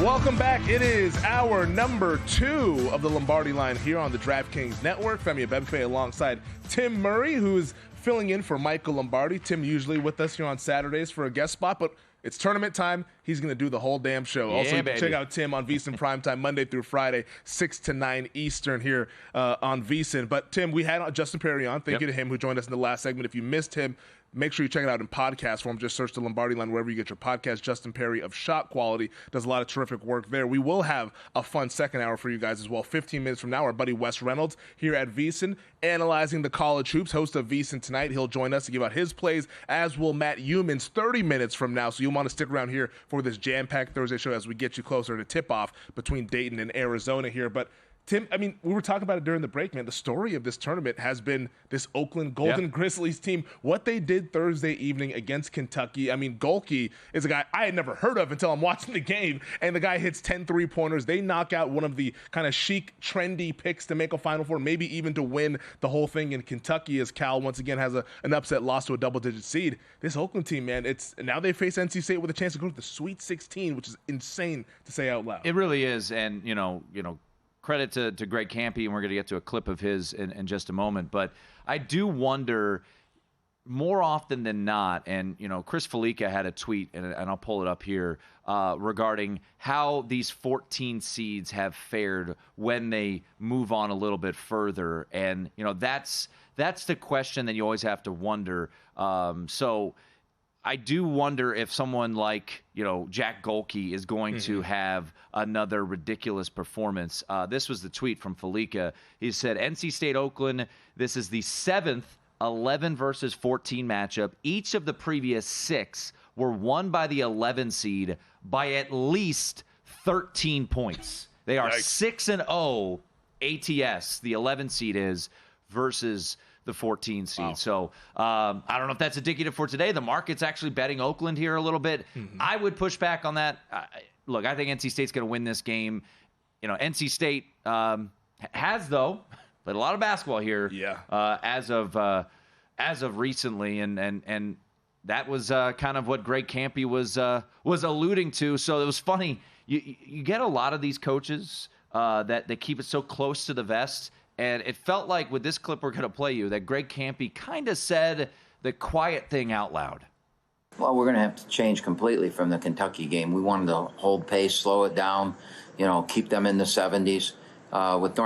Welcome back. It is hour number 2 of the Lombardi Line here on the DraftKings Network. Femi Abebefe alongside Tim Murray, who is filling in for Michael Lombardi. Tim usually with us here on Saturdays for a guest spot, but it's tournament time. He's going to do the whole damn show. Yeah, also, you can baby. check out Tim on VSiN Primetime Monday through Friday, 6 to 9 Eastern here on VSiN. But, Tim, we had Justin Perry on. Thank you to him who joined us in the last segment. If you missed him, make sure you check it out in podcast form. Just search the Lombardi Line wherever you get your podcast. Justin Perry of Shot Quality does a lot of terrific work there. We will have a fun second hour for you guys as well. 15 minutes from now, our buddy Wes Reynolds here at VSiN, analyzing the college hoops, host of VSiN Tonight. He'll join us to give out his plays, as will Matt Humans 30 minutes from now. So you'll want to stick around here for this jam-packed Thursday show as we get you closer to tip-off between Dayton and Arizona here. But Tim, I mean, we were talking about it during the break, man. The story of this tournament has been this Oakland Golden Grizzlies team. What they did Thursday evening against Kentucky. I mean, Golke is a guy I had never heard of until I'm watching the game, and the guy hits 10 3-pointers. They knock out one of the kind of chic, trendy picks to make a Final Four, maybe even to win the whole thing in Kentucky, as Cal once again has an upset loss to a double-digit seed. This Oakland team, man, now they face NC State with a chance to go to the Sweet 16, which is insane to say out loud. It really is, and you know, credit to Greg Campy, and we're going to get to a clip of his in just a moment. But I do wonder, more often than not, and Chris Felica had a tweet, and I'll pull it up here, regarding how these 14 seeds have fared when they move on a little bit further, and that's the question that you always have to wonder. So I do wonder if someone like, Jack Golke is going to have another ridiculous performance. This was the tweet from Felica. He said, NC State Oakland, this is the 7th 11 versus 14 matchup. Each of the previous 6 were won by the 11 seed by at least 13 points. They are 6-0 ATS, the 11 seed is, versus the 14 seed. Wow. So I don't know if that's indicative for today. The market's actually betting Oakland here a little bit. I would push back on that. Look, I think NC State's going to win this game. NC State has, though, played a lot of basketball here as of recently, and that was kind of what Greg Campy was alluding to. So it was funny. You get a lot of these coaches that they keep it so close to the vest. And it felt like with this clip we're going to play you that Greg Campy kind of said the quiet thing out loud. Well, we're going to have to change completely from the Kentucky game. We wanted to hold pace, slow it down, keep them in the 70s. With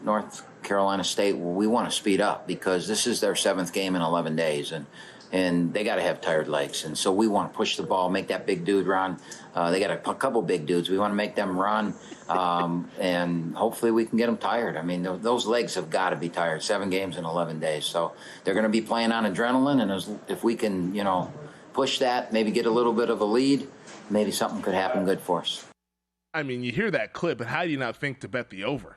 North Carolina State, we want to speed up because this is their 7th game in 11 days. And they got to have tired legs. And so we want to push the ball, make that big dude run. They got a couple big dudes. We want to make them run, and hopefully we can get them tired. I mean, those legs have got to be tired. 7 games in 11 days. So they're going to be playing on adrenaline, and if we can, push that, maybe get a little bit of a lead, maybe something could happen good for us. I mean, you hear that clip, and how do you not think to bet the over?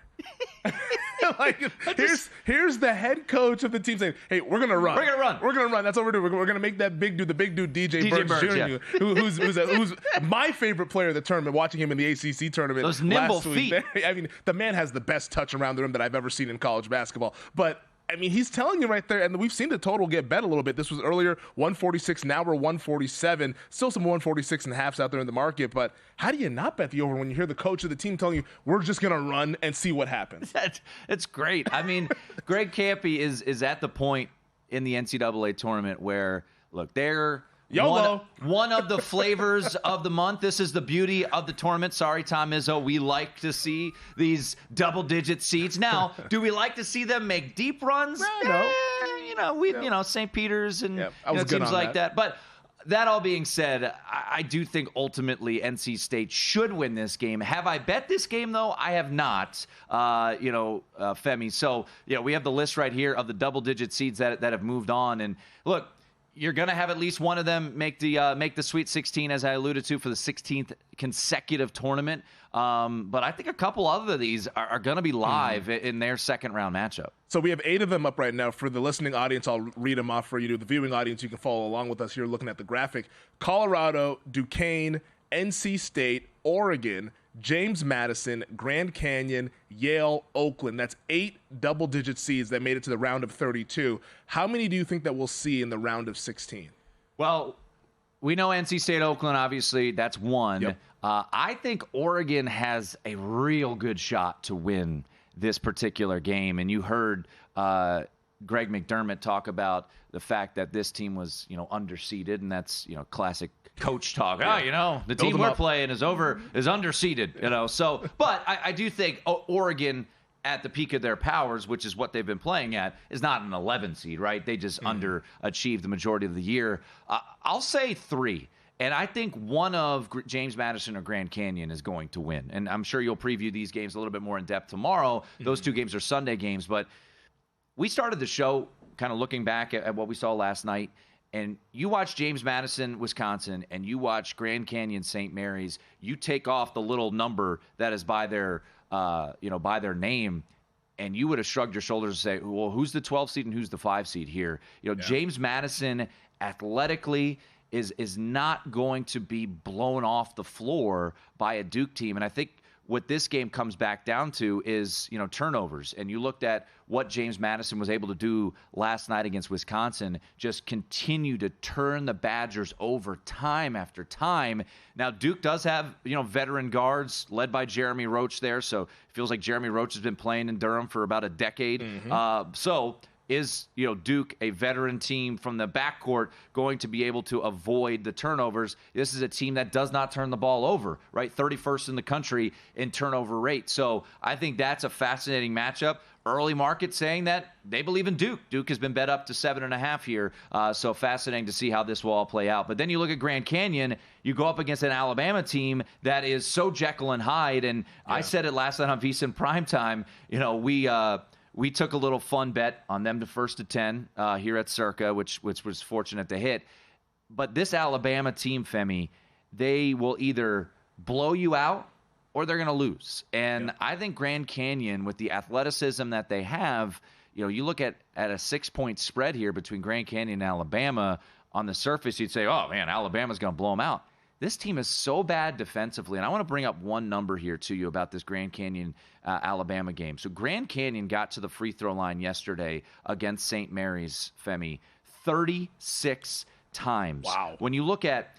Here's the head coach of the team saying, "Hey, we're gonna run. We're gonna run. That's what we're doing. We're gonna make that big dude, the big dude, DJ Burks Jr., who's my favorite player of the tournament. Watching him in the ACC tournament, those nimble feet. I mean, the man has the best touch around the rim that I've ever seen in college basketball. But I mean, he's telling you right there, and we've seen the total get bet a little bit. This was earlier 146, now we're 147. Still some 146 and a halves out there in the market, but how do you not bet the over when you hear the coach of the team telling you, we're just going to run and see what happens? It's great. I mean, Greg Campy is at the point in the NCAA tournament where, look, they're one of the flavors of the month. This is the beauty of the tournament. Sorry, Tom Izzo. We like to see these double-digit seeds. Now, do we like to see them make deep runs? No. St. Peter's and teams like that. But that all being said, I do think ultimately NC State should win this game. Have I bet this game, though? I have not, Femi. So, we have the list right here of the double-digit seeds that have moved on. And, look, you're going to have at least one of them make the Sweet 16, as I alluded to, for the 16th consecutive tournament. But I think a couple other of these are going to be live in their second-round matchup. So we have 8 of them up right now. For the listening audience, I'll read them off for you. The viewing audience, you can follow along with us here looking at the graphic. Colorado, Duquesne, NC State, Oregon, James Madison, Grand Canyon, Yale, Oakland. That's 8 double-digit seeds that made it to the round of 32. How many do you think that we'll see in the round of 16? Well, we know NC State, Oakland, obviously, that's 1. Yep. I think Oregon has a real good shot to win this particular game. And you heard Greg McDermott talk about the fact that this team was, underseeded, and that's, classic coach talk. Yeah. The team we're playing is underseeded, So, but I do think Oregon, at the peak of their powers, which is what they've been playing at, is not an 11 seed, right? They just underachieved the majority of the year. I'll say 3. And I think one of James Madison or Grand Canyon is going to win. And I'm sure you'll preview these games a little bit more in depth tomorrow. Those 2 games are Sunday games. But we started the show kind of looking back at what we saw last night. And you watch James Madison, Wisconsin, and you watch Grand Canyon, St. Mary's. You take off the little number that is by their by their name, and you would have shrugged your shoulders and say, well, who's the 12 seed and who's the 5 seed here? James Madison athletically is not going to be blown off the floor by a Duke team. And I think what this game comes back down to is, turnovers. And you looked at what James Madison was able to do last night against Wisconsin, just continue to turn the Badgers over time after time. Now, Duke does have, veteran guards led by Jeremy Roach there. So it feels like Jeremy Roach has been playing in Durham for about a decade. So is, Duke, a veteran team from the backcourt, going to be able to avoid the turnovers? This is a team that does not turn the ball over, right? 31st in the country in turnover rate. So I think that's a fascinating matchup. Early market saying that they believe in Duke. Duke has been bet up to 7.5 here. So fascinating to see how this will all play out. But then you look at Grand Canyon, you go up against an Alabama team that is so Jekyll and Hyde. And I said it last night on VSiN Primetime, we took a little fun bet on them to first to 10 here at Circa, which was fortunate to hit. But this Alabama team, Femi, they will either blow you out or they're going to lose. And I think Grand Canyon, with the athleticism that they have, you look at a 6-point spread here between Grand Canyon and Alabama. On the surface, you'd say, oh, man, Alabama's going to blow them out. This team is so bad defensively, and I want to bring up one number here to you about this Grand Canyon Alabama game. So Grand Canyon got to the free throw line yesterday against St. Mary's, Femi, 36 times. Wow. When you look at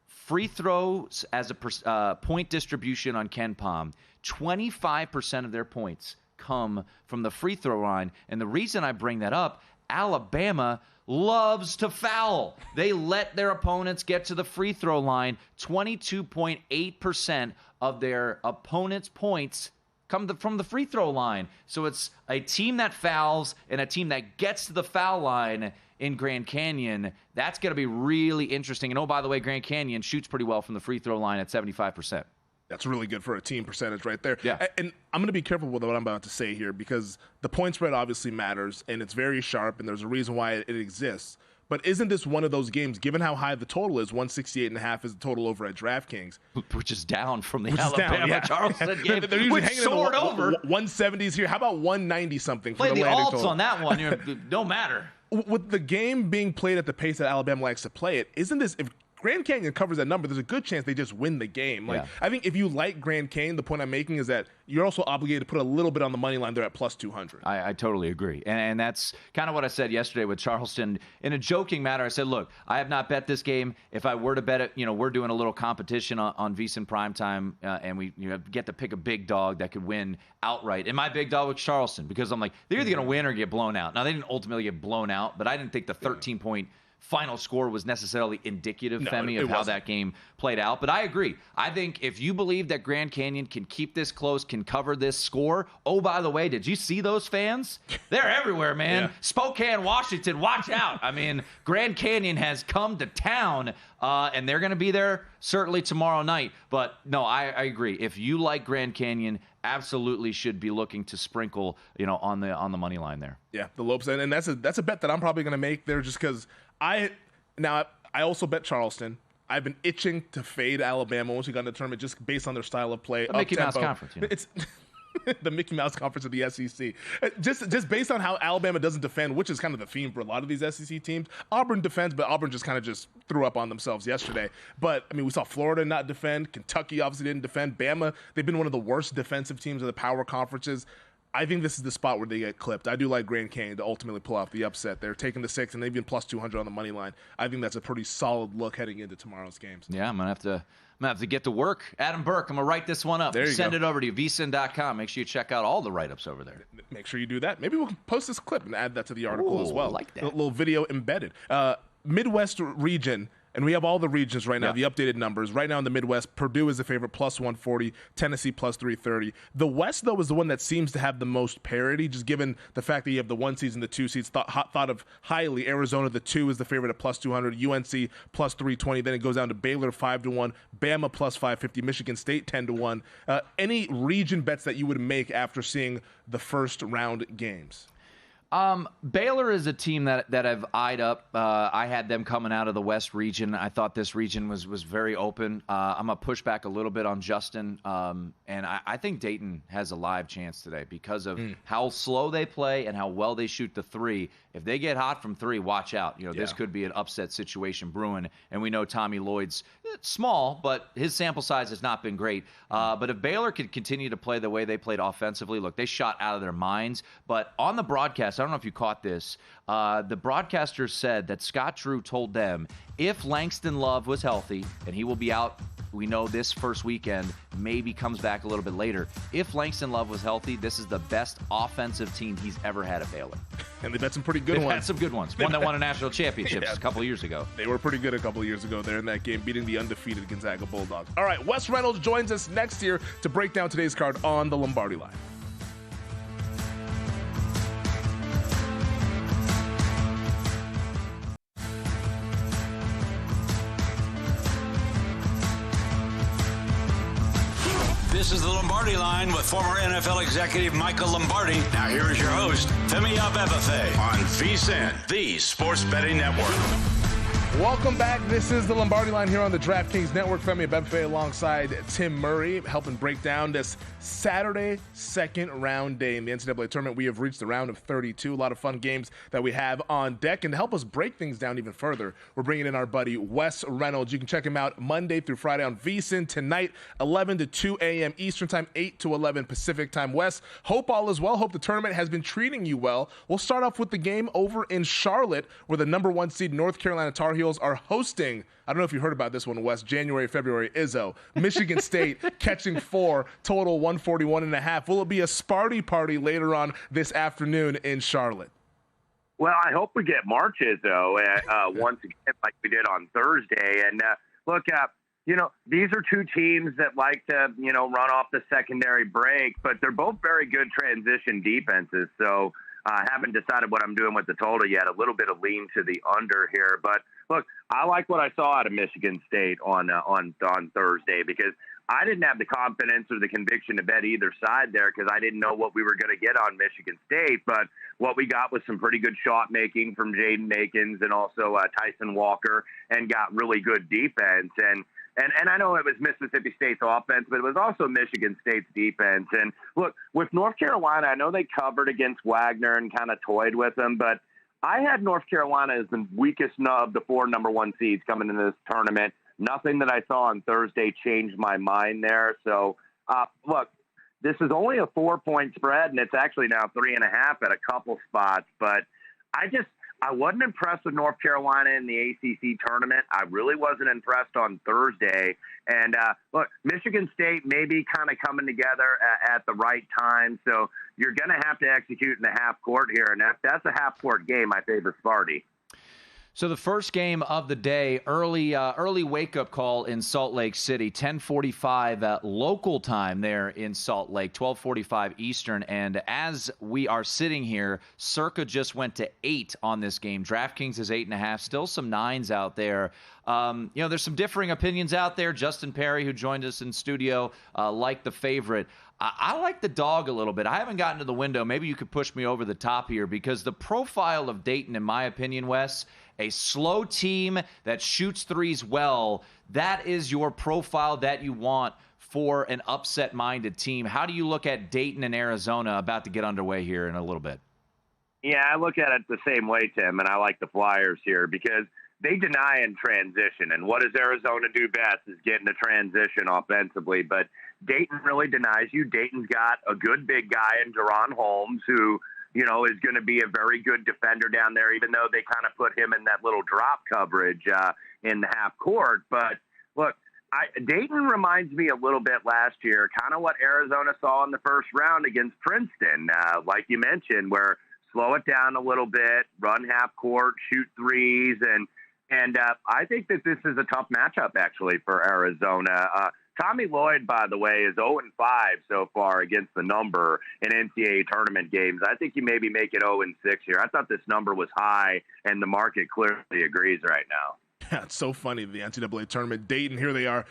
free throws as a point distribution on KenPom, 25% of their points come from the free throw line. And the reason I bring that up, Alabama loves to foul. They let their opponents get to the free throw line. 22.8% of their opponents' points come from the free throw line. So it's a team that fouls and a team that gets to the foul line in Grand Canyon. That's going to be really interesting. And, oh, by the way, Grand Canyon shoots pretty well from the free throw line at 75%. That's really good for a team percentage right there. Yeah. And I'm going to be careful with what I'm about to say here because the point spread obviously matters, and it's very sharp, and there's a reason why it exists. But isn't this one of those games, given how high the total is, 168.5 is the total over at DraftKings. Which is down from the Alabama-Charleston game, They're usually which hanging soared in the over. 170s here. How about 190-something for Play the landing alts total? on that one. Don't matter. With the game being played at the pace that Alabama likes to play it, isn't this – if Grand Canyon covers that number, there's a good chance they just win the game. I think if you like Grand Canyon, the point I'm making is that you're also obligated to put a little bit on the money line. They're at plus 200. I totally agree. And that's kind of what I said yesterday with Charleston. In a joking matter, I said, look, I have not bet this game. If I were to bet it, we're doing a little competition on VSiN Primetime, and we get to pick a big dog that could win outright. And my big dog was Charleston because I'm like, they're either going to win or get blown out. Now, they didn't ultimately get blown out, but I didn't think the 13-point final score was necessarily indicative, Femi, of how that game played out. But I agree. I think if you believe that Grand Canyon can keep this close, can cover this score. Oh, by the way, did you see those fans? They're everywhere, man. Spokane, Washington, watch out. I mean, Grand Canyon has come to town, and they're going to be there certainly tomorrow night. But no, I agree. If you like Grand Canyon, absolutely should be looking to sprinkle, on the money line there. Yeah, the Lopes, and that's a bet that I'm probably going to make there just because I also bet Charleston. I've been itching to fade Alabama once we got in the tournament just based on their style of play. The Mickey Mouse Conference. It's the Mickey Mouse Conference of the SEC. Just based on how Alabama doesn't defend, which is kind of the theme for a lot of these SEC teams. Auburn defends, but Auburn just kind of just threw up on themselves yesterday. But, I mean, we saw Florida not defend. Kentucky obviously didn't defend. Bama, they've been one of the worst defensive teams of the power conferences. I think this is the spot where they get clipped. I do like Grand Canyon to ultimately pull off the upset. They're taking the 6, and they've been plus 200 on the money line. I think that's a pretty solid look heading into tomorrow's games. Yeah, I'm gonna I'm going to have to get to work. Adam Burke, I'm going to write this one up. Send it over to you, VSiN.com. Make sure you check out all the write-ups over there. Make sure you do that. Maybe we'll post this clip and add that to the article as well. I like that. A little video embedded. Midwest region, and we have all the regions right now, the updated numbers. Right now in the Midwest, Purdue is the favorite, plus 140, Tennessee plus 330. The West, though, is the one that seems to have the most parity, just given the fact that you have the 1 seeds and the 2 seeds thought of highly. Arizona, the 2 is the favorite at plus 200, UNC plus 320. Then it goes down to Baylor 5-1, Bama plus 550, Michigan State 10-1. Any region bets that you would make after seeing the first round games? Baylor is a team that I've eyed up. I had them coming out of the West region. I thought this region was very open. I'm going to push back a little bit on Justin. And I think Dayton has a live chance today because of how slow they play and how well they shoot the three. If they get hot from three, watch out. This could be an upset situation brewing. And we know Tommy Lloyd's small, but his sample size has not been great. But if Baylor could continue to play the way they played offensively, look, they shot out of their minds. But on the broadcast, I don't know if you caught this, the broadcaster said that Scott Drew told them if Langston Love was healthy, and he will be out, we know this first weekend, maybe comes back a little bit later. If Langston Love was healthy, this is the best offensive team he's ever had at Baylor. And they've had some pretty good ones. They've had some good ones. One that won a national championship a couple of years ago. They were pretty good a couple of years ago there in that game, beating the undefeated Gonzaga Bulldogs. All right, Wes Reynolds joins us next year to break down today's card on the Lombardi Line. This is the Lombardi Line with former NFL executive Michael Lombardi. Now here is your host, Femi Abebefe, on VSiN, the Sports Betting Network. Welcome back. This is the Lombardi Line here on the DraftKings Network. Femi Abebefe alongside Tim Murray, helping break down this Saturday second round day in the NCAA tournament. We have reached the round of 32. A lot of fun games that we have on deck. And to help us break things down even further, we're bringing in our buddy Wes Reynolds. You can check him out Monday through Friday on VSiN tonight, 11 to 2 a.m. Eastern Time, 8 to 11 Pacific Time. Wes, hope all is well. Hope the tournament has been treating you well. We'll start off with the game over in Charlotte, where the number 1 seed North Carolina Tar Heels are hosting, I don't know if you heard about this one, Wes, January, February, Izzo. Michigan State catching 4, total 141.5. Will it be a Sparty party later on this afternoon in Charlotte? Well, I hope we get March Izzo once again like we did on Thursday. And look, these are two teams that like to, run off the secondary break, but they're both very good transition defenses. So I haven't decided what I'm doing with the total yet. A little bit of lean to the under here. But look, I like what I saw out of Michigan State on Thursday because I didn't have the confidence or the conviction to bet either side there because I didn't know what we were going to get on Michigan State. But what we got was some pretty good shot making from Jaden Akins and also Tyson Walker, and got really good defense. And I know it was Mississippi State's offense, but it was also Michigan State's defense. And look, with North Carolina, I know they covered against Wagner and kind of toyed with them, but I had North Carolina as the weakest of the 4 number 1 seeds coming into this tournament. Nothing that I saw on Thursday changed my mind there. So, look, this is only a 4-point spread, and it's actually now 3.5 at a couple spots. But I wasn't impressed with North Carolina in the ACC tournament. I really wasn't impressed on Thursday. And look, Michigan State may be kind of coming together at the right time. So you're going to have to execute in the half court here. And if that's a half court game, I favor Sparty. So the first game of the day, early wake-up call in Salt Lake City, 10:45 local time there in Salt Lake, 12:45 Eastern. And as we are sitting here, Circa just went to 8 on this game. DraftKings is 8.5. Still some 9s out there. There's some differing opinions out there. Justin Perry, who joined us in studio, liked the favorite. I like the dog a little bit. I haven't gotten to the window. Maybe you could push me over the top here because the profile of Dayton, in my opinion, Wes, a slow team that shoots threes well, that is your profile that you want for an upset-minded team. How do you look at Dayton and Arizona about to get underway here in a little bit? Yeah, I look at it the same way, Tim, and I like the Flyers here because they deny in transition. And what does Arizona do best is get into transition offensively. But Dayton really denies you. Dayton's got a good big guy in Deron Holmes who, is going to be a very good defender down there, even though they kind of put him in that little drop coverage in the half court. But look, Dayton reminds me a little bit last year, kind of what Arizona saw in the first round against Princeton, like you mentioned, where slow it down a little bit, run half court, shoot threes, and I think that this is a tough matchup actually for Arizona. Tommy Lloyd, by the way, is 0-5 so far against the number in NCAA tournament games. I think you maybe make it 0-6 here. I thought this number was high, and the market clearly agrees right now. Yeah, it's so funny, the NCAA tournament. Dayton, here they are.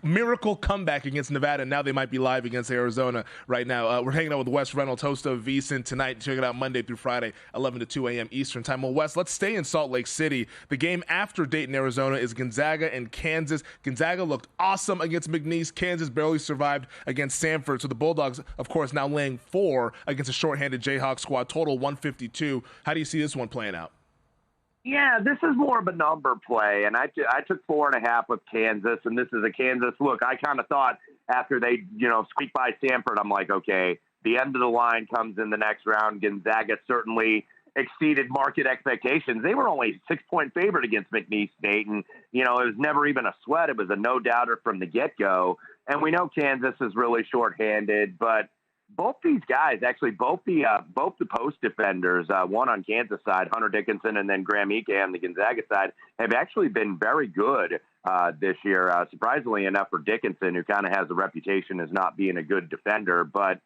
Miracle comeback against Nevada, and now they might be live against Arizona right now. We're hanging out with Wes Reynolds, host of VSiN tonight. Check it out Monday through Friday, 11 to 2 a.m. Eastern time. Well, Wes, let's stay in Salt Lake City. The game after Dayton, Arizona is Gonzaga and Kansas. Gonzaga looked awesome against McNeese. Kansas barely survived against Samford. So the Bulldogs, of course, now laying 4 against a shorthanded Jayhawk squad, total 152. How do you see this one playing out? Yeah, this is more of a number play, and I took 4.5 with Kansas, and this is a Kansas look. I kind of thought after they, squeaked by Stanford, I'm like, okay, the end of the line comes in the next round. Gonzaga certainly exceeded market expectations. They were only 6-point favorite against McNeese State, and, it was never even a sweat. It was a no-doubter from the get-go, and we know Kansas is really shorthanded, but both these guys, actually, both the post defenders, one on Kansas side, Hunter Dickinson, and then Graham Ike on the Gonzaga side, have actually been very good this year. Surprisingly enough for Dickinson, who kind of has a reputation as not being a good defender. But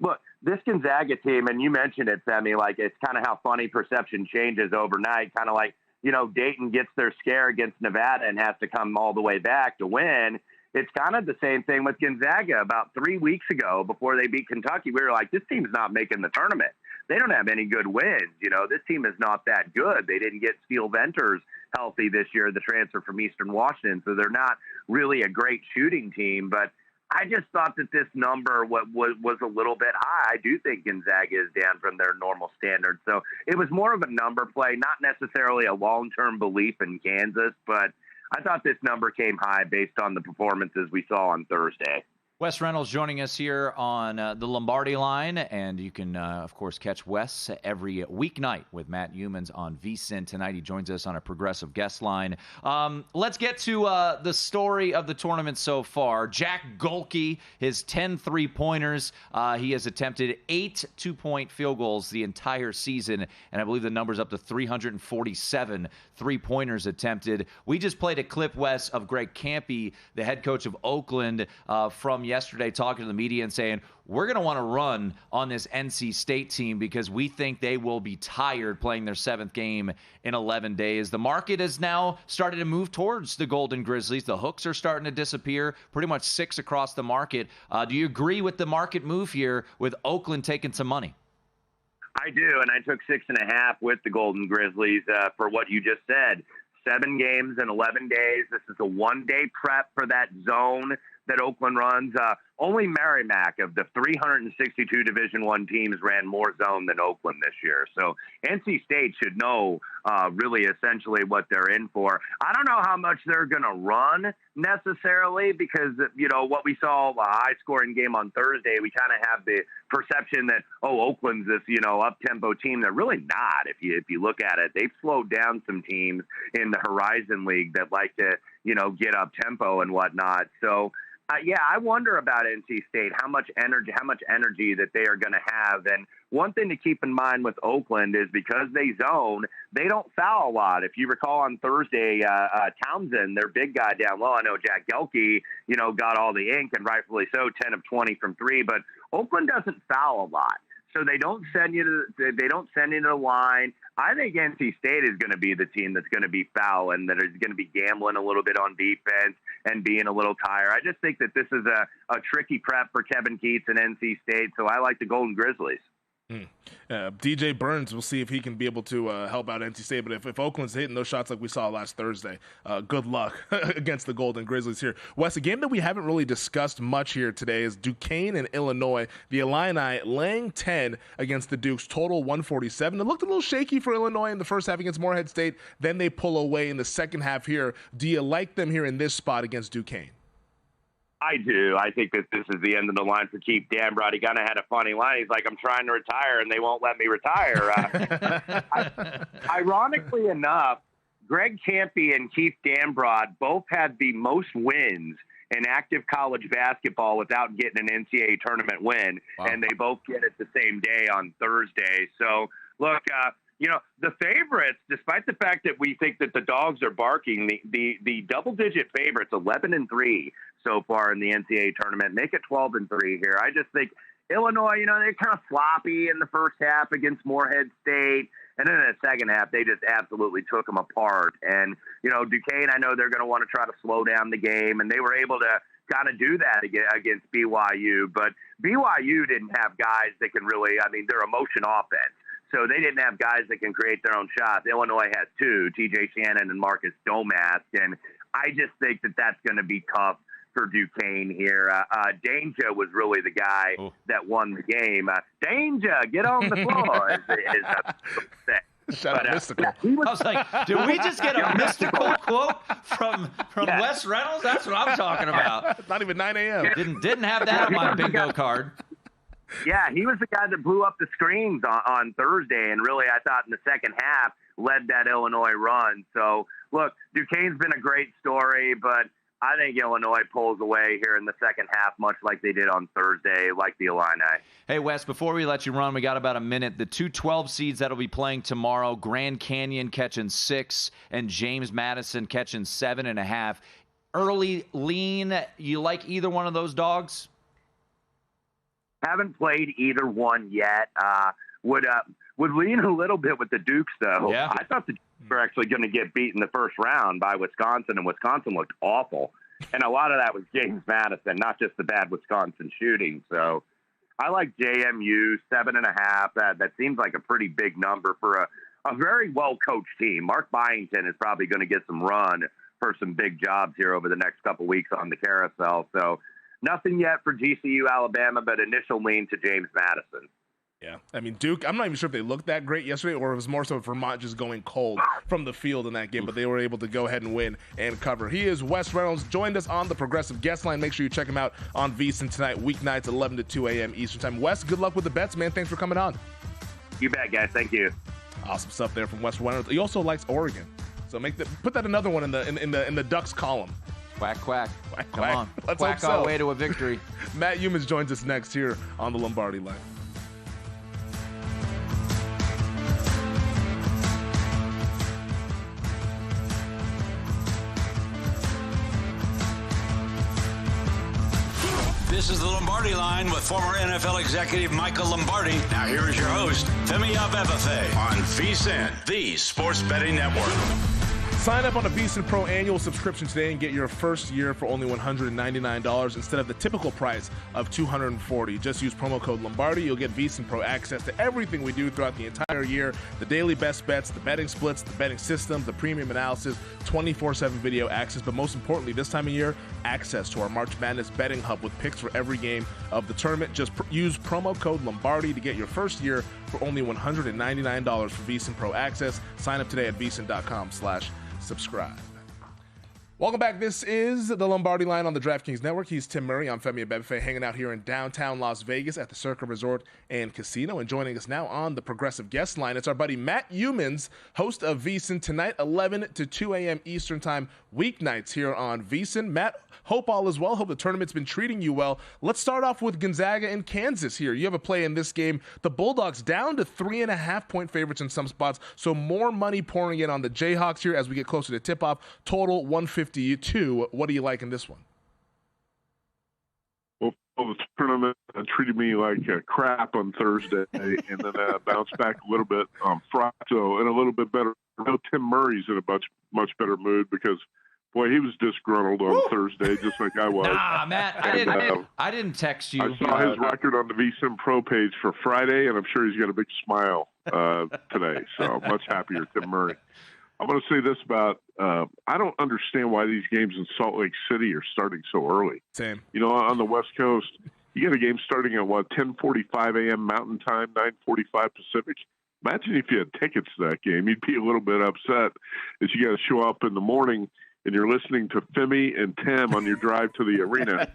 look, this Gonzaga team, and you mentioned it, Femi, like it's kind of how funny perception changes overnight. Kind of like, Dayton gets their scare against Nevada and has to come all the way back to win. It's kind of the same thing with Gonzaga. About 3 weeks ago, before they beat Kentucky, we were like, this team's not making the tournament. They don't have any good wins. This team is not that good. They didn't get Steele Venters healthy this year, the transfer from Eastern Washington, so they're not really a great shooting team. But I just thought that this number was a little bit high. I do think Gonzaga is down from their normal standards. So it was more of a number play, not necessarily a long-term belief in Kansas, but I thought this number came high based on the performances we saw on Thursday. Wes Reynolds joining us here on the Lombardi Line, and you can, of course, catch Wes every weeknight with Matt Humans on VSiN. Tonight he joins us on a progressive guest line. Let's get to the story of the tournament so far. Jack Golke, his 10 3-pointers. He has attempted 8 2-point field goals the entire season, and I believe the number's up to 347 3-pointers attempted. We just played a clip, Wes, of Greg Kampe, the head coach of Oakland, from yesterday, talking to the media and saying, we're going to want to run on this NC State team because we think they will be tired playing their 7th game in 11 days. The market has now started to move towards the Golden Grizzlies. The hooks are starting to disappear, pretty much 6 across the market. Do you agree with the market move here with Oakland taking some money? I do, and I took 6.5 with the Golden Grizzlies for what you just said. 7 games in 11 days. This is a 1-day prep for that zone that Oakland runs. Only Merrimack of the 362 Division I teams ran more zone than Oakland this year. So NC State should know really essentially what they're in for. I don't know how much they're going to run necessarily because, what we saw a high-scoring game on Thursday, we kind of have the perception that, Oakland's this, up-tempo team. They're really not. If you look at it, they've slowed down some teams in the Horizon League that like to, get up-tempo and whatnot. So, I wonder about NC State, how much energy that they are going to have. And one thing to keep in mind with Oakland is because they zone, they don't foul a lot. If you recall on Thursday, Townsend, their big guy down low, I know Jack Gelke, got all the ink, and rightfully so, 10 of 20 from 3, but Oakland doesn't foul a lot. So they don't send you to the line. I think NC State is going to be the team that's going to be foul and that is going to be gambling a little bit on defense and being a little tired. I just think that this is a tricky prep for Kevin Keatts and NC State, so I like the Golden Grizzlies. DJ Burns, we'll see if he can be able to help out NC State. But if Oakland's hitting those shots like we saw last Thursday, good luck against the Golden Grizzlies here. Wes, a game that we haven't really discussed much here today is Duquesne and Illinois. The Illini laying 10 against the Dukes, total 147. It looked a little shaky for Illinois in the first half against Morehead State. Then they pull away in the second half here. Do you like them here in this spot against Duquesne? I do. I think that this is the end of the line for Keith Dambrot. He kind of had a funny line. He's like, I'm trying to retire, and they won't let me retire. Ironically enough, Greg Campy and Keith Dambrod both had the most wins in active college basketball without getting an NCAA tournament win, and they both get it the same day on Thursday. So, look, the favorites, despite the fact that we think that the dogs are barking, the double-digit favorites, 11-3 so far in the NCAA tournament, make it 12-3 here. I just think Illinois, they're kind of sloppy in the first half against Morehead State. And then in the second half, they just absolutely took them apart. And, Duquesne, I know they're going to want to try to slow down the game, and they were able to kind of do that against BYU. But BYU didn't have guys that can really, they're a motion offense. So they didn't have guys that can create their own shots. Illinois has two, TJ Shannon and Marcus Domask. And I just think that that's going to be tough for Duquesne here. Danger was really the guy that won the game. Danger, get on the floor. Shout out Mystical. I was like, did we just get a Mystical quote from Wes Reynolds? That's what I'm talking about. It's not even 9 a.m. Didn't have that on my bingo card. Yeah, he was the guy that blew up the screens on Thursday, and really, I thought in the second half led that Illinois run. So, look, Duquesne's been a great story, but I think Illinois pulls away here in the second half, much like they did on Thursday, like the Illini. Hey, Wes, before we let you run, we got about a minute. The two 12 seeds that'll be playing tomorrow, Grand Canyon catching 6 and James Madison catching 7.5. Early lean, you like either one of those dogs? Haven't played either one yet. Would lean a little bit with the Dukes, though. Yeah. I thought the Dukes were actually going to get beat in the first round by Wisconsin, and Wisconsin looked awful. And a lot of that was James Madison, not just the bad Wisconsin shooting. So I like JMU 7.5. That seems like a pretty big number for a very well-coached team. Mark Byington is probably going to get some run for some big jobs here over the next couple weeks on the carousel. So nothing yet for GCU Alabama, but initial lean to James Madison. Yeah, Duke, I'm not even sure if they looked that great yesterday or it was more so Vermont just going cold from the field in that game, but they were able to go ahead and win and cover. He is Wes Reynolds, joined us on the Progressive Guest Line. Make sure you check him out on VSiN tonight, weeknights, 11 to 2 a.m. Eastern Time. Wes, good luck with the bets, man. Thanks for coming on. You bet, guys. Thank you. Awesome stuff there from Wes Reynolds. He also likes Oregon, so put that another one in the Ducks column. Quack, quack. Quack, Come quack. on. Let's quack hope so. Our way to a victory. Matt Humans joins us next here on the Lombardi Line. This is the Lombardi Line with former NFL executive Michael Lombardi. Now here is your host, Femi Abebefe, on VSiN, the Sports Betting Network. Sign up on a VSiN Pro annual subscription today and get your first year for only $199 instead of the typical price of $240. Just use promo code Lombardi. You'll get VSiN Pro access to everything we do throughout the entire year. The daily best bets, the betting splits, the betting system, the premium analysis, 24/7 video access, but most importantly, this time of year, access to our March Madness betting hub with picks for every game of the tournament. Just use promo code Lombardi to get your first year for only $199 for VSiN Pro access. Sign up today at VSiN.com/subscribe. Welcome back. This is the Lombardi Line on the DraftKings Network. He's Tim Murray. I'm Femi Abebefe, hanging out here in downtown Las Vegas at the Circa Resort and Casino. And joining us now on the Progressive Guest Line, it's our buddy Matt Humans, host of VSiN tonight, 11 to 2 a.m. Eastern Time, weeknights here on VSiN. Matt, hope all is well. Hope the tournament's been treating you well. Let's start off with Gonzaga and Kansas here. You have a play in this game. The Bulldogs down to 3.5-point favorites in some spots, so more money pouring in on the Jayhawks here as we get closer to tip-off. Total 152. What do you like in this one? Well, the tournament treated me like crap on Thursday, and then bounced back a little bit on Friday, so in a little bit better. I know Tim Murray's in a much better mood because, boy, he was disgruntled on Thursday, just like I was. Nah, Matt, I didn't text you. I saw his record on the VSiN Pro page for Friday, and I'm sure he's got a big smile today. So much happier, Tim Murray. I'm going to say this about I don't understand why these games in Salt Lake City are starting so early. Same. You know, on the West Coast, you get a game starting at, 10:45 a.m. Mountain Time, 9:45 Pacific. Imagine if you had tickets to that game. You'd be a little bit upset that you got to show up in the morning and you're listening to Femi and Tim on your drive to the arena.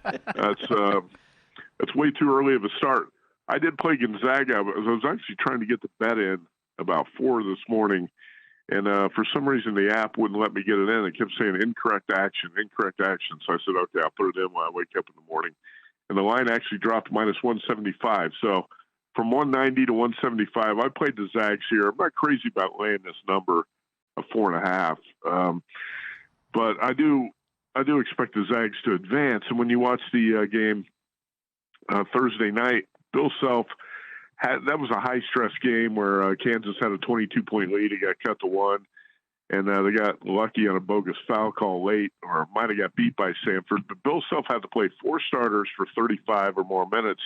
That's way too early of a start. I did play Gonzaga. I was actually trying to get the bet in about 4 this morning, And for some reason, the app wouldn't let me get it in. It kept saying incorrect action, incorrect action. So I said, okay, I'll put it in when I wake up in the morning. And the line actually dropped minus 175. So from 190 to 175, I played the Zags here. I'm not crazy about laying this number of 4.5. But I do expect the Zags to advance. And when you watch the game Thursday night, Bill Self that was a high-stress game where Kansas had a 22-point lead. It got cut to 1, and they got lucky on a bogus foul call late, or might have got beat by Samford. But Bill Self had to play 4 starters for 35 or more minutes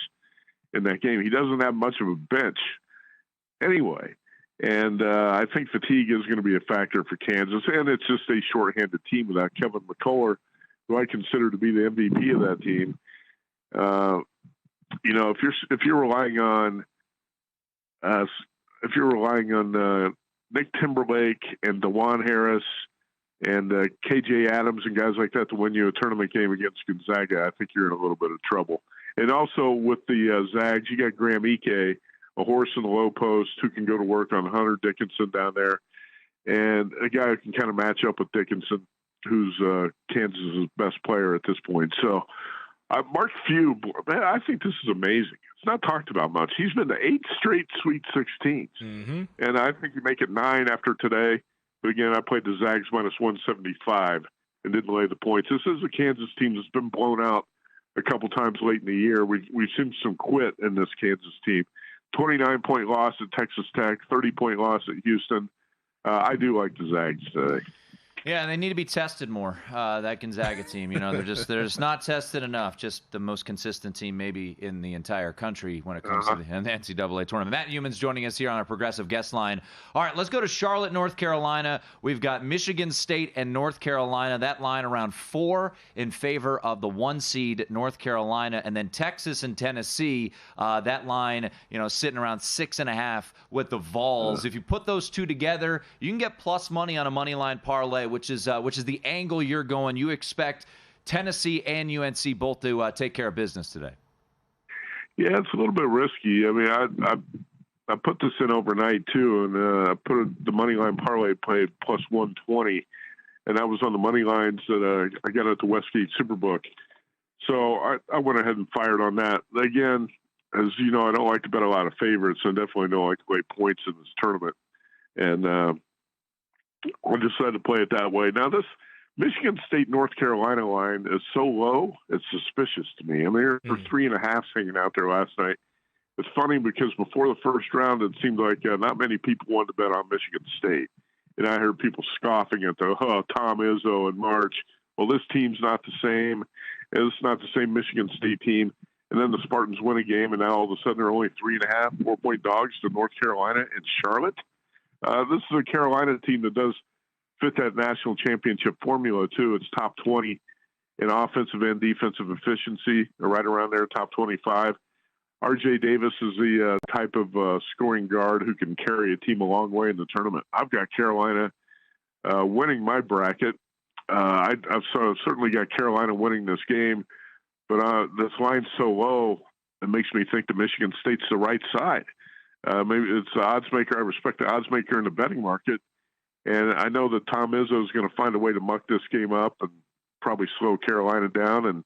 in that game. He doesn't have much of a bench anyway. And I think fatigue is going to be a factor for Kansas, and it's just a shorthanded team without Kevin McCullough, who I consider to be the MVP of that team. If you're relying on Nick Timberlake and DeJuan Harris and KJ Adams and guys like that to win you a tournament game against Gonzaga, I think you're in a little bit of trouble. And also with the Zags, you got Graham Ike, a horse in the low post who can go to work on Hunter Dickinson down there, and a guy who can kind of match up with Dickinson, who's Kansas' best player at this point. So Mark Few, man, I think this is amazing. It's not talked about much. He's been to 8 straight Sweet 16s, and I think you make it 9 after today. But again, I played the Zags minus 175 and didn't lay the points. This is a Kansas team that's been blown out a couple times late in the year. We've seen some quit in this Kansas team. 29-point loss at Texas Tech, 30-point loss at Houston. I do like the Zags today. Yeah, and they need to be tested more. That Gonzaga team, they're just not tested enough. Just the most consistent team maybe in the entire country when it comes to the NCAA tournament. Matt Newman's joining us here on our Progressive Guest Line. All right, let's go to Charlotte, North Carolina. We've got Michigan State and North Carolina. That line around 4 in favor of the 1 seed North Carolina, and then Texas and Tennessee. That line, sitting around 6.5 with the Vols. If you put those two together, you can get plus money on a money line parlay, which is the angle you're going. You expect Tennessee and UNC both to take care of business today. Yeah, it's a little bit risky. I mean, I put this in overnight too, and I put the money line parlay played plus 120, and that was on the money lines that I got at the Westgate Superbook. So I went ahead and fired on that. Again, as you know, I don't like to bet a lot of favorites, and definitely don't like to lay points in this tournament. And I decided to play it that way. Now, this Michigan State North Carolina line is so low, it's suspicious to me. I mean, there were 3.5 hanging out there last night. It's funny because before the first round, it seemed like not many people wanted to bet on Michigan State. And I heard people scoffing at Tom Izzo and March. Well, this team's not the same. It's not the same Michigan State team. And then the Spartans win a game, and now all of a sudden they're only 3.5, 4-point dogs to North Carolina and Charlotte. This is a Carolina team that does fit that national championship formula, too. It's top 20 in offensive and defensive efficiency, right around there, top 25. R.J. Davis is the type of scoring guard who can carry a team a long way in the tournament. I've got Carolina winning my bracket. I've certainly got Carolina winning this game, but this line's so low, it makes me think that Michigan State's the right side. Maybe it's the odds maker. I respect the odds maker in the betting market. And I know that Tom Izzo is going to find a way to muck this game up and probably slow Carolina down. And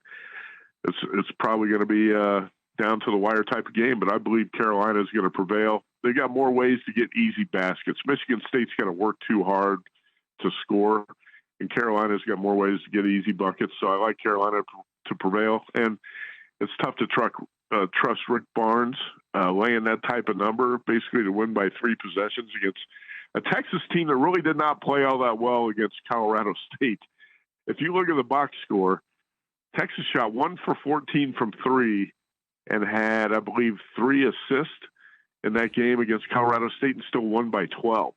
it's probably going to be down to the wire type of game, but I believe Carolina is going to prevail. They got more ways to get easy baskets. Michigan State's got to work too hard to score, and Carolina's got more ways to get easy buckets. So I like Carolina to prevail. And it's tough to trust Rick Barnes laying that type of number, basically to win by 3 possessions against a Texas team that really did not play all that well against Colorado State. If you look at the box score, Texas shot 1 for 14 from 3 and had, I believe, 3 assists in that game against Colorado State and still won by 12.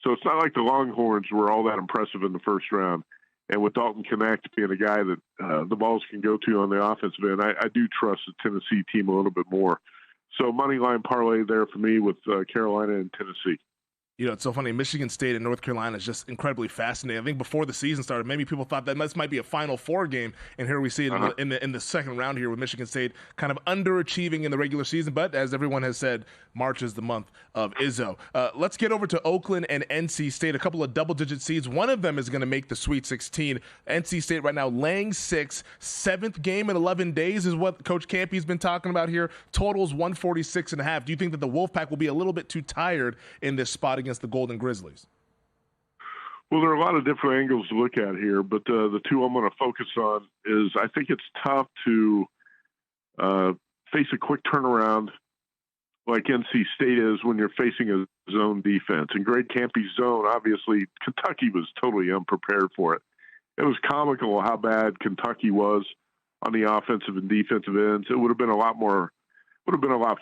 So it's not like the Longhorns were all that impressive in the first round. And with Dalton Knecht being a guy that the balls can go to on the offensive end, I do trust the Tennessee team a little bit more. So money line parlay there for me with Carolina and Tennessee. You know, it's so funny. Michigan State and North Carolina is just incredibly fascinating. I think before the season started, maybe people thought that this might be a Final Four game, and here we see it in the second round here with Michigan State kind of underachieving in the regular season. But as everyone has said, March is the month of Izzo. Let's get over to Oakland and NC State, a couple of double-digit seeds. One of them is going to make the Sweet 16. NC State right now laying 6, 7th game in 11 days is what Coach Campy's been talking about here. Totals 146.5. Do you think that the Wolfpack will be a little bit too tired in this spot against the Golden Grizzlies? Well, there are a lot of different angles to look at here, but the two I'm going to focus on is I think it's tough to face a quick turnaround like NC State is when you're facing a zone defense. And Greg Campy's zone, obviously, Kentucky was totally unprepared for it. It was comical how bad Kentucky was on the offensive and defensive ends. It would have been a lot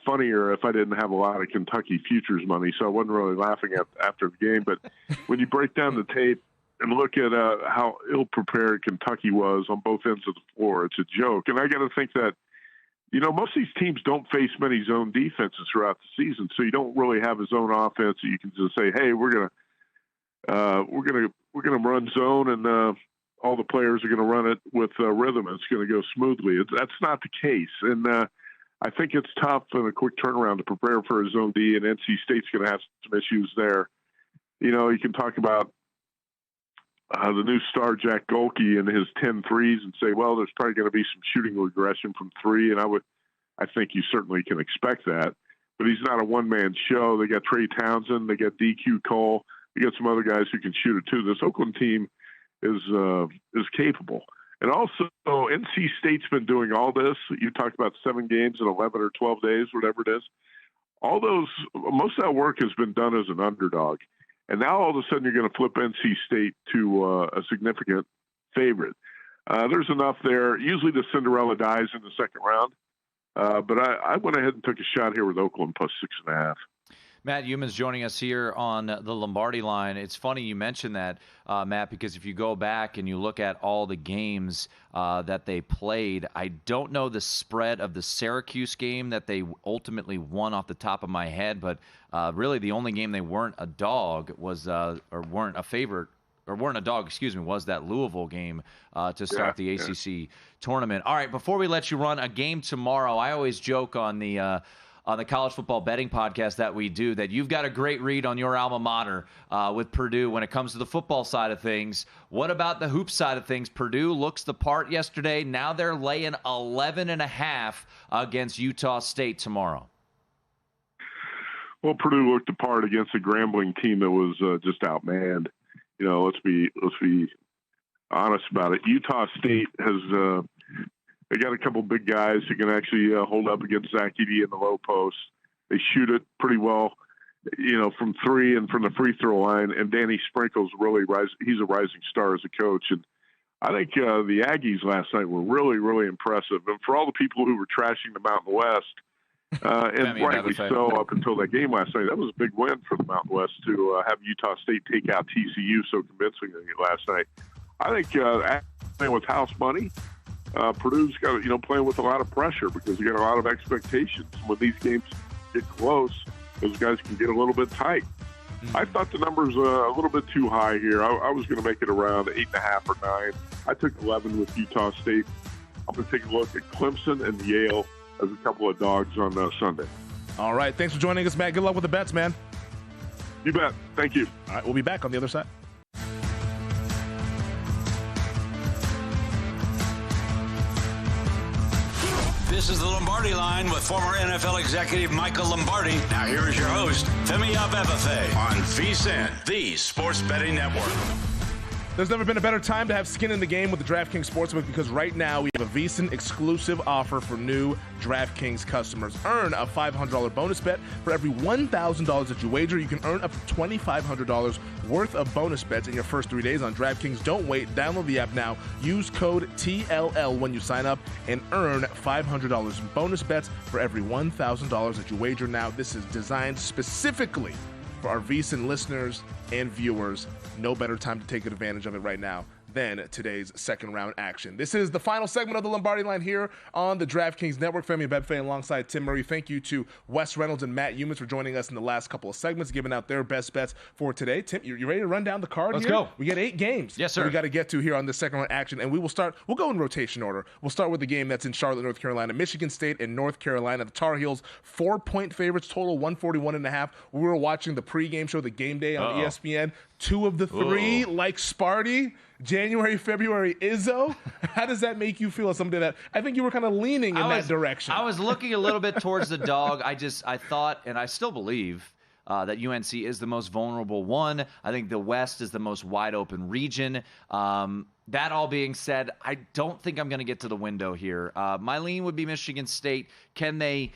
funnier if I didn't have a lot of Kentucky futures money, so I wasn't really laughing after the game. But when you break down the tape and look at how ill-prepared Kentucky was on both ends of the floor, it's a joke. And I got to think that, you know, most of these teams don't face many zone defenses throughout the season, so you don't really have a zone offense that you can just say, "Hey, we're gonna run zone, and all the players are going to run it with rhythm. It's going to go smoothly." That's not the case, and I think it's tough in a quick turnaround to prepare for a zone D, and NC State's going to have some issues there. You know, you can talk about the new star Jack Golke and his 10 threes and say, well, there's probably going to be some shooting regression from three, and I think you certainly can expect that. But he's not a one-man show. They got Trey Townsend, they got DQ Cole, they got some other guys who can shoot it too. This Oakland team is capable. And also, NC State's been doing all this. You talked about 7 games in 11 or 12 days, whatever it is. Most of that work has been done as an underdog. And now all of a sudden you're going to flip NC State to a significant favorite. There's enough there. Usually the Cinderella dies in the second round. But I went ahead and took a shot here with Oakland plus 6.5. Matt Humans joining us here on the Lombardi Line. It's funny you mentioned that, Matt, because if you go back and you look at all the games that they played, I don't know the spread of the Syracuse game that they ultimately won off the top of my head, but really the only game they weren't a dog was, or weren't a favorite, or weren't a dog, was that Louisville game to start the ACC tournament. All right, before we let you run a game tomorrow, I always joke on the college football betting podcast that we do that you've got a great read on your alma mater with Purdue when it comes to the football side of things. What about the hoop side of things? Purdue looks the part yesterday. Now they're laying 11.5 against Utah State tomorrow. Well, Purdue looked the part against a Grambling team that was just outmanned. You know, let's be honest about it. Utah State has they got a couple big guys who can actually hold up against Zach Edey in the low post. They shoot it pretty well, you know, from three and from the free throw line. And Danny Sprinkle's he's a rising star as a coach. And I think the Aggies last night were really, really impressive. And for all the people who were trashing the Mountain West, and rightly so up until that game last night, that was a big win for the Mountain West to have Utah State take out TCU so convincingly last night. I think with house money, Purdue's got, playing with a lot of pressure because you got a lot of expectations. When these games get close, those guys can get a little bit tight. Mm-hmm. I thought the number's a little bit too high here. I was going to make it around 8.5 or 9. I took 11 with Utah State. I'm going to take a look at Clemson and Yale as a couple of dogs on Sunday. All right. Thanks for joining us, Matt. Good luck with the bets, man. You bet. Thank you. All right. We'll be back on the other side. This is the Lombardi Line with former NFL executive Michael Lombardi. Now here is your host, Femi Abebefe, on VSiN, the Sports Betting Network. There's never been a better time to have skin in the game with the DraftKings Sportsbook because right now we have a VSiN exclusive offer for new DraftKings customers. Earn a $500 bonus bet for every $1,000 that you wager. You can earn up to $2,500 worth of bonus bets in your first 3 days on DraftKings. Don't wait. Download the app now. Use code TLL when you sign up and earn $500 in bonus bets for every $1,000 that you wager. Now, this is designed specifically for our VSiN listeners and viewers. No better time to take advantage of it right now than today's second-round action. This is the final segment of the Lombardi Line here on the DraftKings Network. Femi Abebefe alongside Tim Murray. Thank you to Wes Reynolds and Matt Humans for joining us in the last couple of segments, giving out their best bets for today. Tim, you ready to run down the card Let's here? go. We got 8 games. Yes, sir. We got to get to here on the second-round action, and we'll go in rotation order. We'll start with the game that's in Charlotte, North Carolina. Michigan State and North Carolina. The Tar Heels, 4-point favorites, total 141.5. We were watching the pregame show, the Game Day on ESPN. 2 of the 3, like Sparty, January, February, Izzo. How does that make you feel as somebody that I think you were kind of leaning in that direction? I was looking a little bit towards the dog. I thought, and I still believe, that UNC is the most vulnerable one. I think the West is the most wide open region. That all being said, I don't think I'm going to get to the window here. My lean would be Michigan State. Can they,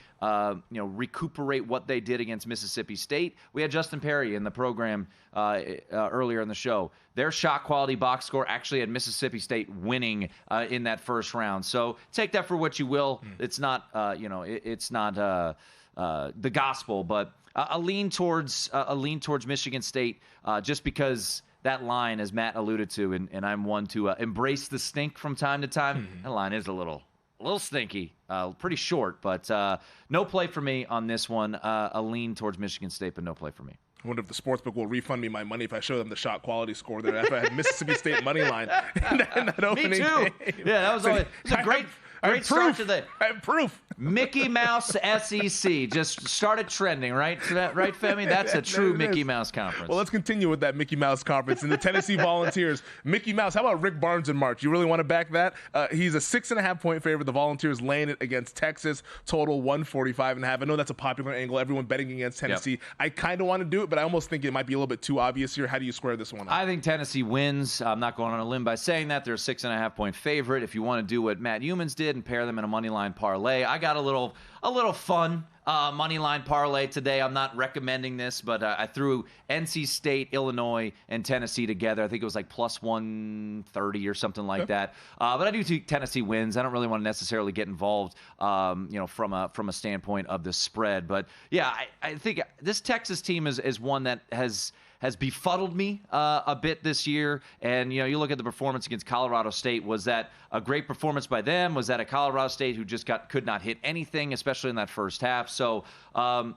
recuperate what they did against Mississippi State? We had Justin Perry in the program earlier in the show. Their shot quality box score actually had Mississippi State winning in that first round. So take that for what you will. It's not, it's not the gospel, but a lean towards Michigan State just because that line, as Matt alluded to, and I'm one to embrace the stink from time to time. That line is a little stinky, pretty short, but no play for me on this one. A lean towards Michigan State, but no play for me. I wonder if the sportsbook will refund me my money if I show them the shot quality score there after I had Mississippi State money line in that opening Me too. game. Yeah, that was a great start to the I have proof. Mickey Mouse SEC just started trending, right? Right, Femi? That's a true Mickey Mouse conference. Well, let's continue with that Mickey Mouse conference in the Tennessee Volunteers. Mickey Mouse, how about Rick Barnes in March? You really want to back that? He's a 6.5-point favorite. The Volunteers laying it against Texas, total 145.5. I know that's a popular angle. Everyone betting against Tennessee. Yep. I kind of want to do it, but I almost think it might be a little bit too obvious here. How do you square this one up? I think Tennessee wins. I'm not going on a limb by saying that. They're a 6.5-point favorite. If you want to do what Matt Humans did and pair them in a money line parlay, I got a little fun money line parlay today. I'm not recommending this, but I threw NC State, Illinois, and Tennessee together. I think it was like plus 130 or something like that. But I do think Tennessee wins. I don't really want to necessarily get involved, from a standpoint of the spread. But yeah, I think this Texas team is one that has befuddled me a bit this year. And, you look at the performance against Colorado State. Was that a great performance by them? Was that a Colorado State who just could not hit anything, especially in that first half? So,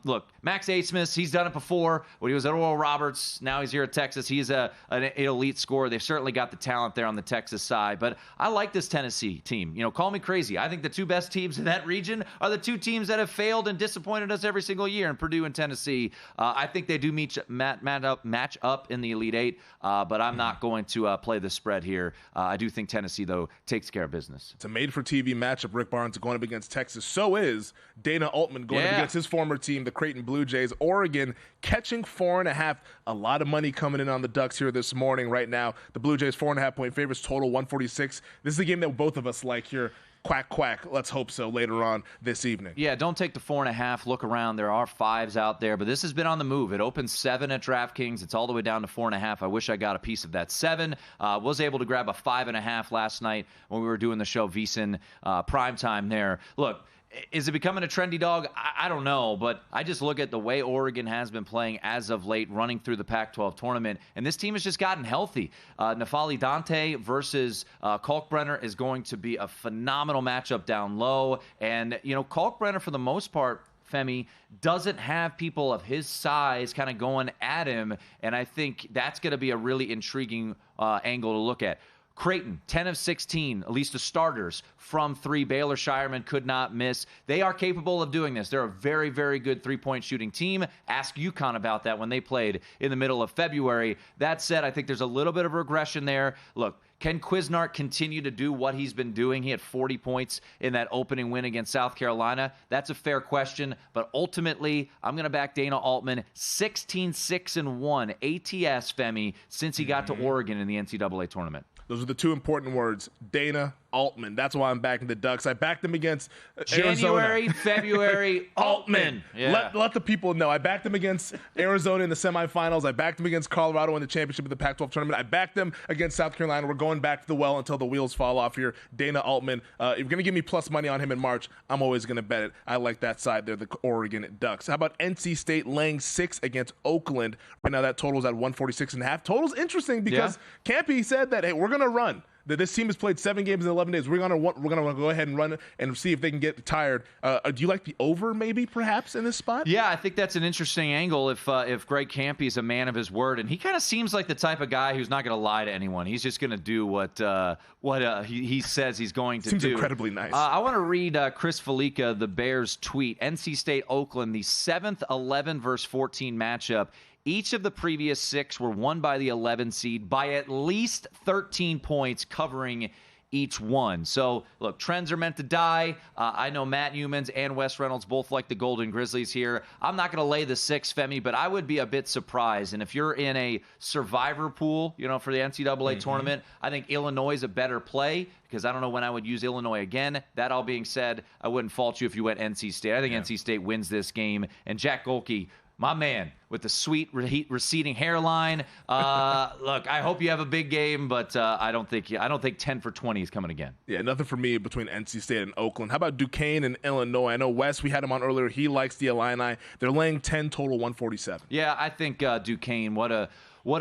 look, Max Asmus, he's done it before when he was at Oral Roberts. Now he's here at Texas. He's an elite scorer. They've certainly got the talent there on the Texas side. But I like this Tennessee team. Call me crazy. I think the 2 best teams in that region are the 2 teams that have failed and disappointed us every single year in Purdue and Tennessee. I think they do match up in the Elite 8, but I'm not going to play the spread here. I do think Tennessee, though, takes care of business. It's a made-for-TV matchup. Rick Barnes going up against Texas. So is Dana Altman going up against his former team, the Creighton Blue Jays. Oregon catching 4.5. A lot of money coming in on the Ducks here this morning right now. The Blue Jays 4.5-point favorites, total 146. This is a game that both of us like here. Quack, quack. Let's hope so later on this evening. Yeah, don't take the 4.5. Look around. There are 5s out there, but this has been on the move. It opened 7 at DraftKings. It's all the way down to 4.5. I wish I got a piece of that 7. Was able to grab a 5.5 last night when we were doing the show VSiN primetime there. Look, is it becoming a trendy dog? I don't know, but I just look at the way Oregon has been playing as of late, running through the Pac-12 tournament, and this team has just gotten healthy. Nafali Dante versus Kalkbrenner is going to be a phenomenal matchup down low, and, Kalkbrenner, for the most part, Femi, doesn't have people of his size kind of going at him, and I think that's going to be a really intriguing angle to look at. Creighton, 10 of 16, at least the starters from 3. Baylor Shireman could not miss. They are capable of doing this. They're a very, very good three-point shooting team. Ask UConn about that when they played in the middle of February. That said, I think there's a little bit of regression there. Look, can Quiznart continue to do what he's been doing? He had 40 points in that opening win against South Carolina. That's a fair question, but ultimately, I'm going to back Dana Altman. 16-6-1 ATS, Femi, since he got to Oregon in the NCAA tournament. Those are the 2 important words, Dana Altman. That's why I'm backing the Ducks. I backed them against January, Arizona. February, Altman. Yeah. Let the people know. I backed them against Arizona in the semifinals. I backed them against Colorado in the championship of the Pac-12 tournament. I backed them against South Carolina. We're going back to the well until the wheels fall off here. Dana Altman. If you're going to give me plus money on him in March, I'm always going to bet it. I like that side there, the Oregon Ducks. How about NC State laying 6 against Oakland? Right now that total's at 146.5. Total's interesting because Campy said that, hey, we're going to run. That this team has played 7 games in 11 days. We're gonna go ahead and run it and see if they can get tired. Do you like the over maybe perhaps in this spot? Yeah, I think that's an interesting angle if Greg Campy is a man of his word, and he kind of seems like the type of guy who's not going to lie to anyone. He's just going to do what he says he's going to do. Seems incredibly nice. I want to read Chris Felica, the Bears tweet. NC State Oakland, the 7th 11 versus 14 matchup. Each of the previous 6 were won by the 11 seed by at least 13 points, covering each one. So, look, trends are meant to die. I know Matt Humans and Wes Reynolds both like the Golden Grizzlies here. I'm not going to lay the 6, Femi, but I would be a bit surprised. And if you're in a survivor pool, for the NCAA tournament, I think Illinois is a better play because I don't know when I would use Illinois again. That all being said, I wouldn't fault you if you went NC State. I think NC State wins this game. And Jack Golke, my man, with the sweet receding hairline. Look, I hope you have a big game, but I don't think 10 for 20 is coming again. Yeah, nothing for me between NC State and Oakland. How about Duquesne and Illinois? I know Wes, we had him on earlier. He likes the Illini. They're laying 10 total, 147. Yeah, I think Duquesne, what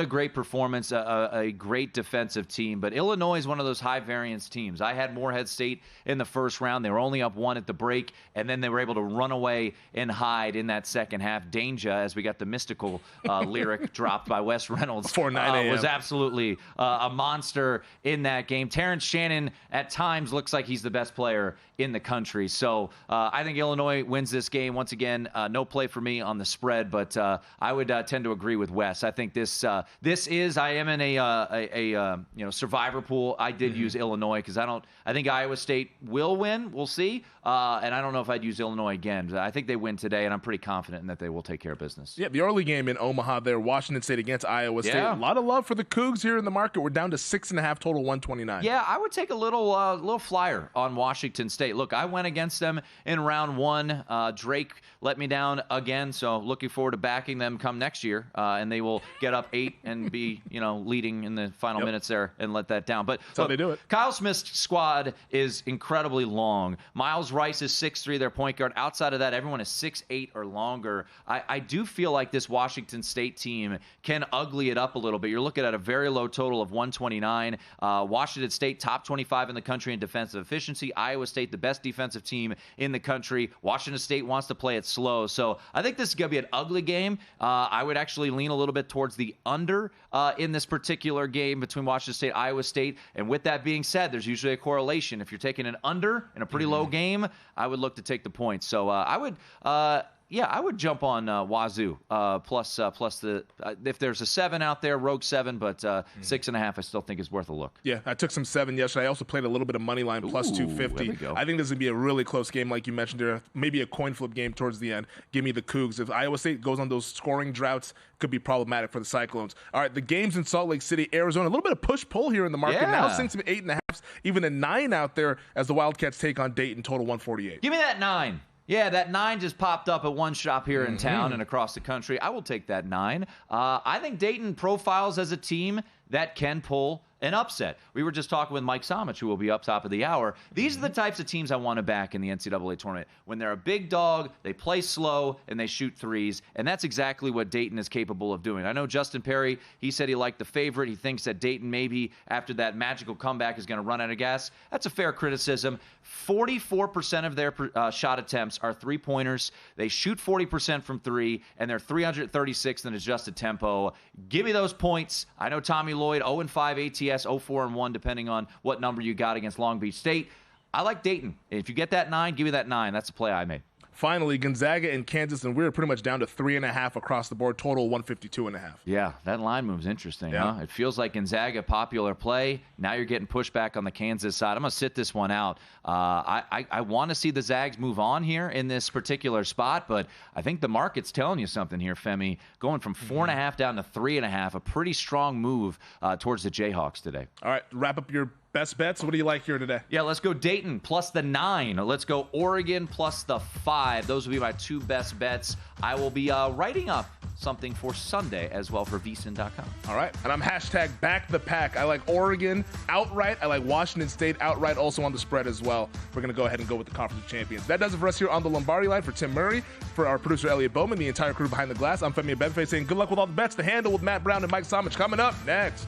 a great performance, a great defensive team. But Illinois is one of those high-variance teams. I had Morehead State in the first round. They were only up 1 at the break, and then they were able to run away and hide in that second half. Danger, as we got the mystical lyric dropped by Wes Reynolds, before 9 a.m. was absolutely a monster in that game. Terrence Shannon, at times, looks like he's the best player in the country. So I think Illinois wins this game. Once again, no play for me on the spread, but I would tend to agree with Wes. I think I am in a survivor pool. I did use Illinois because I think Iowa State will win. We'll see. And I don't know if I'd use Illinois again. I think they win today, and I'm pretty confident in that they will take care of business. Yeah, the early game in Omaha there, Washington State against Iowa State. A lot of love for the Cougs here in the market. We're down to 6.5 total, 129. Yeah, I would take a little flyer on Washington State. Look, I went against them in round 1. Drake let me down again, so looking forward to backing them come next year, and they will get up 8 and be leading in the final minutes there and let that down. But that's how they do it. Kyle Smith's squad is incredibly long. Miles Rice is 6'3", their point guard. Outside of that, everyone is 6'8" or longer. I do feel like this Washington State team can ugly it up a little bit. You're looking at a very low total of 129. Washington State, top 25 in the country in defensive efficiency. Iowa State, the best defensive team in the country. Washington State wants to play it slow. So I think this is going to be an ugly game. I would actually lean a little bit towards the under in this particular game between Washington State, Iowa State. And with that being said, there's usually a correlation. If you're taking an under in a pretty low game, I would look to take the points. So I would jump on Wazoo plus the if there's a 7 out there, rogue 7, but 6.5 I still think is worth a look. Yeah, I took some 7 yesterday. I also played a little bit of money line plus 250. I think this is going to be a really close game, like you mentioned there. Maybe a coin flip game towards the end. Give me the Cougs. If Iowa State goes on those scoring droughts, could be problematic for the Cyclones. All right, the games in Salt Lake City, Arizona. A little bit of push-pull here in the market. Yeah. Now seeing some 8.5s, even a 9 out there as the Wildcats take on Dayton, total 148. Give me that 9. Yeah, that 9 just popped up at one shop here in town and across the country. I will take that 9. I think Dayton profiles as a team that can pull an upset. We were just talking with Mike Samich, who will be up top of the hour. These are the types of teams I want to back in the NCAA tournament. When they're a big dog, they play slow, and they shoot threes, and that's exactly what Dayton is capable of doing. I know Justin Perry, he said he liked the favorite. He thinks that Dayton maybe, after that magical comeback, is going to run out of gas. That's a fair criticism. 44% of their shot attempts are three-pointers. They shoot 40% from 3, and they're 336th in adjusted tempo. Give me those points. I know Tommy Lloyd, 0-5 ATS. 0-4-1, depending on what number you got against Long Beach State. I like Dayton. If you get that 9, give me that 9. That's a play I made. Finally, Gonzaga and Kansas, and we're pretty much down to 3.5 across the board, total 152.5. Yeah, that line move's interesting, huh? It feels like Gonzaga, popular play. Now you're getting pushback on the Kansas side. I'm going to sit this one out. I want to see the Zags move on here in this particular spot, but I think the market's telling you something here, Femi. Going from 4.5 down to 3.5, a pretty strong move towards the Jayhawks today. All right, wrap up your Best bets. What do you like here today? Yeah, let's go Dayton plus the 9. Let's go Oregon plus the 5. Those will be my 2 best bets. I will be writing up something for Sunday as well for VSiN.com. All right. And I'm hashtag back the pack. I like Oregon outright. I like Washington State outright, also on the spread as well. We're going to go ahead and go with the Conference of Champions. That does it for us here on the Lombardi Line. For Tim Murray, for our producer Elliot Bowman, the entire crew behind the glass, I'm Femi Abebefe saying good luck with all the bets. The Handle with Matt Brown and Mike Somich coming up next.